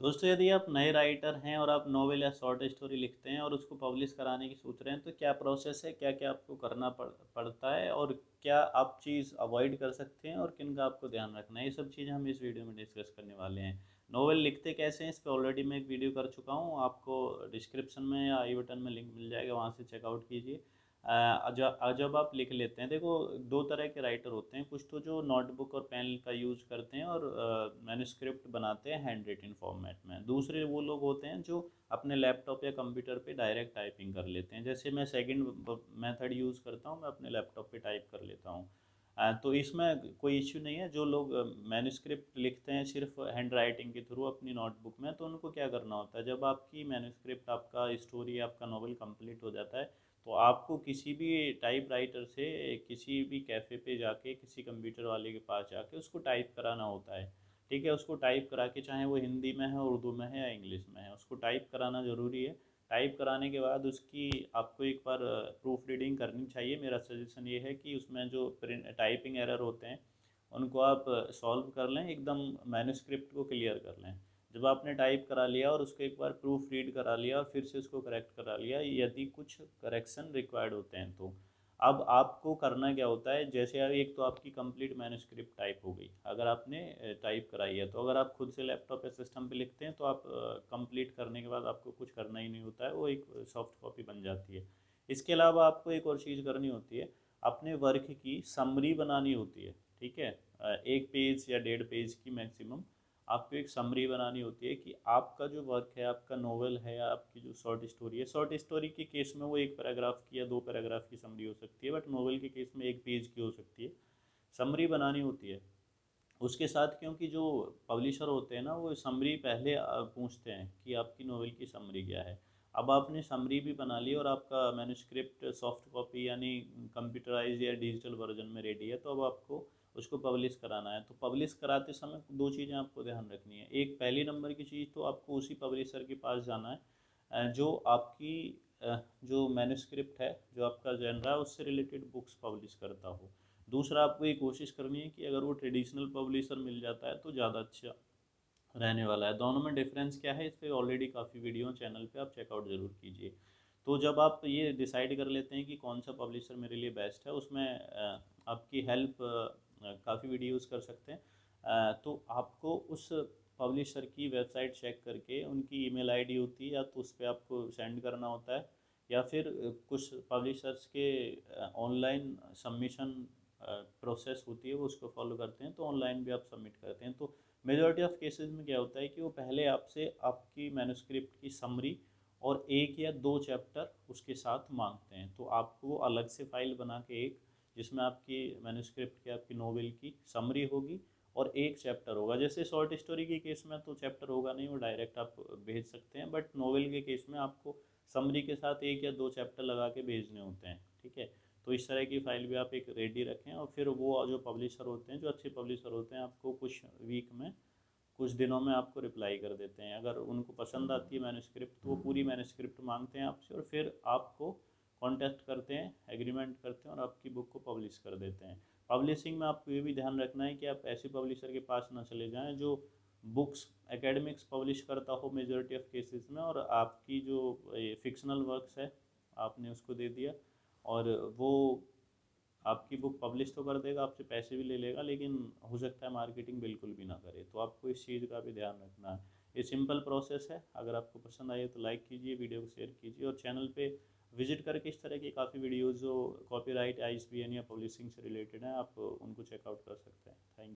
दोस्तों, यदि आप नए राइटर हैं और आप नॉवेल या शॉर्ट स्टोरी लिखते हैं और उसको पब्लिश कराने की सोच रहे हैं, तो क्या प्रोसेस है, क्या क्या आपको करना पड़ता है, और क्या आप चीज़ अवॉइड कर सकते हैं और किन का आपको ध्यान रखना है, ये सब चीज़ें हम इस वीडियो में डिस्कस करने वाले हैं। नॉवेल लिखते कैसे हैं, इस पर ऑलरेडी मैं एक वीडियो कर चुका हूँ, आपको डिस्क्रिप्शन में या आई बटन में लिंक मिल जाएगा, वहाँ से चेकआउट कीजिए। जब आप लिख लेते हैं, देखो दो तरह के राइटर होते हैं, कुछ तो जो नोटबुक और पेन का यूज़ करते हैं और मैन्युस्क्रिप्ट बनाते हैं हैंड रिटन फॉर्मेट में। दूसरे वो लोग होते हैं जो अपने लैपटॉप या कंप्यूटर पे डायरेक्ट टाइपिंग कर लेते हैं। जैसे मैं सेकंड मेथड यूज़ करता हूँ, मैं अपने लैपटॉप पे टाइप कर लेता हूँ। तो इसमें कोई इश्यू नहीं है। जो लोग मैन्युस्क्रिप्ट लिखते हैं सिर्फ हैंड राइटिंग के थ्रू अपनी नोटबुक में, तो उनको क्या करना होता है, जब आपकी मैन्युस्क्रिप्ट, आपका स्टोरी, आपका नॉवल कंप्लीट हो जाता है, तो आपको किसी भी टाइप राइटर से किसी भी कैफ़े पे जाके, किसी कंप्यूटर वाले के पास जाके उसको टाइप कराना होता है। ठीक है, उसको टाइप करा के, चाहे वो हिंदी में है, उर्दू में है या इंग्लिश में है, उसको टाइप कराना ज़रूरी है। टाइप कराने के बाद उसकी आपको एक बार प्रूफ रीडिंग करनी चाहिए। मेरा सजेशन ये है कि उसमें जो प्रिंट टाइपिंग एरर होते हैं उनको आप सॉल्व कर लें, एकदम मैन्युस्क्रिप्ट को क्लियर कर लें। जब आपने टाइप करा लिया और उसको एक बार प्रूफ रीड करा लिया और फिर से उसको करेक्ट करा लिया, यदि कुछ करेक्शन रिक्वायर्ड होते हैं, तो अब आपको करना क्या होता है, जैसे एक तो आपकी कंप्लीट मैन्युस्क्रिप्ट टाइप हो गई अगर आपने टाइप कराई है, तो अगर आप खुद से लैपटॉप या सिस्टम पे लिखते हैं तो आप कंप्लीट करने के बाद आपको कुछ करना ही नहीं होता है, वो एक सॉफ्ट कॉपी बन जाती है। इसके अलावा आपको एक और चीज़ करनी होती है, अपने वर्क की समरी बनानी होती है। ठीक है, एक पेज या 1.5 पेज की मैक्सिमम आपको एक समरी बनानी होती है कि आपका जो वर्क है, आपका नोवेल है या आपकी जो शॉर्ट स्टोरी है, शॉर्ट स्टोरी के केस में वो एक पैराग्राफ की या 2 पैराग्राफ की समरी हो सकती है, बट नोवेल के केस में एक पेज की हो सकती है। समरी बनानी होती है। उसके साथ, क्योंकि जो पब्लिशर होते हैं ना, वो समरी पहले पूछते हैं कि आपकी नोवेल की समरी क्या है। अब आपने समरी भी बना ली और आपका मैन्युस्क्रिप्ट सॉफ्ट कॉपी यानी कंप्यूटराइज या डिजिटल वर्जन में रेडी है, तो अब आपको उसको पब्लिश कराना है। तो पब्लिश कराते समय दो चीज़ें आपको ध्यान रखनी है। एक, पहली नंबर की चीज़, तो आपको उसी पब्लिशर के पास जाना है जो आपकी जो मैन्युस्क्रिप्ट है, जो आपका जनरा है, उससे रिलेटेड बुक्स पब्लिश करता हो। दूसरा, आपको ये कोशिश करनी है कि अगर वो ट्रेडिशनल पब्लिशर मिल जाता है तो ज़्यादा अच्छा रहने वाला है। दोनों में डिफरेंस क्या है, इस पर ऑलरेडी काफ़ी वीडियो चैनल पे आप चेकआउट ज़रूर कीजिए। तो जब आप ये डिसाइड कर लेते हैं कि कौन सा पब्लिशर मेरे लिए बेस्ट है, उसमें आपकी हेल्प काफ़ी वीडियोस कर सकते हैं। तो आपको उस पब्लिशर की वेबसाइट चेक करके, उनकी ईमेल आईडी होती है, या तो उस पर आपको सेंड करना होता है, या फिर कुछ पब्लिशर्स के ऑनलाइन सबमिशन प्रोसेस होती है, वो उसको फॉलो करते हैं, तो ऑनलाइन भी आप सबमिट करते हैं। तो मेजॉरिटी ऑफ केसेस में क्या होता है कि वो पहले आपसे आपकी मैन्युस्क्रिप्ट की समरी और 1 या 2 चैप्टर उसके साथ मांगते हैं। तो आपको अलग से फाइल बना के, एक जिसमें आपकी मैन्युस्क्रिप्ट की, आपकी नोवेल की समरी होगी और एक चैप्टर होगा। जैसे शॉर्ट स्टोरी के केस में तो चैप्टर होगा नहीं, वो डायरेक्ट आप भेज सकते हैं, बट नोवेल के केस में आपको समरी के साथ 1 या 2 चैप्टर लगा के भेजने होते हैं। ठीक है, तो इस तरह की फ़ाइल भी आप एक रेडी रखें, और फिर वो जो पब्लिशर होते हैं, जो अच्छे पब्लिशर होते हैं, आपको कुछ वीक में, कुछ दिनों में आपको रिप्लाई कर देते हैं। अगर उनको पसंद आती है मैन्युस्क्रिप्ट, तो वो पूरी मैन्युस्क्रिप्ट मांगते हैं आपसे और फिर आपको कांटेक्ट करते हैं, एग्रीमेंट करते हैं और आपकी बुक को पब्लिश कर देते हैं। पब्लिशिंग में आपको ये भी ध्यान रखना है कि आप ऐसे पब्लिशर के पास ना चले जाएं जो बुक्स एकेडमिक्स पब्लिश करता हो मेजॉरिटी ऑफ केसेस में, और आपकी जो फिक्शनल वर्क्स है आपने उसको दे दिया, और वो आपकी बुक पब्लिश तो कर देगा, आपसे पैसे भी ले लेगा, लेकिन हो सकता है मार्केटिंग बिल्कुल भी ना करे। तो आपको इस चीज़ का भी ध्यान रखना है। ये सिंपल प्रोसेस है। अगर आपको पसंद आई तो लाइक कीजिए, वीडियो को शेयर कीजिए, और चैनल पे विजिट करके इस तरह की काफ़ी वीडियोज़ जो कॉपीराइट, आईएसबीएन या पब्लिशिंग से रिलेटेड हैं, आप उनको चेकआउट कर सकते हैं। थैंक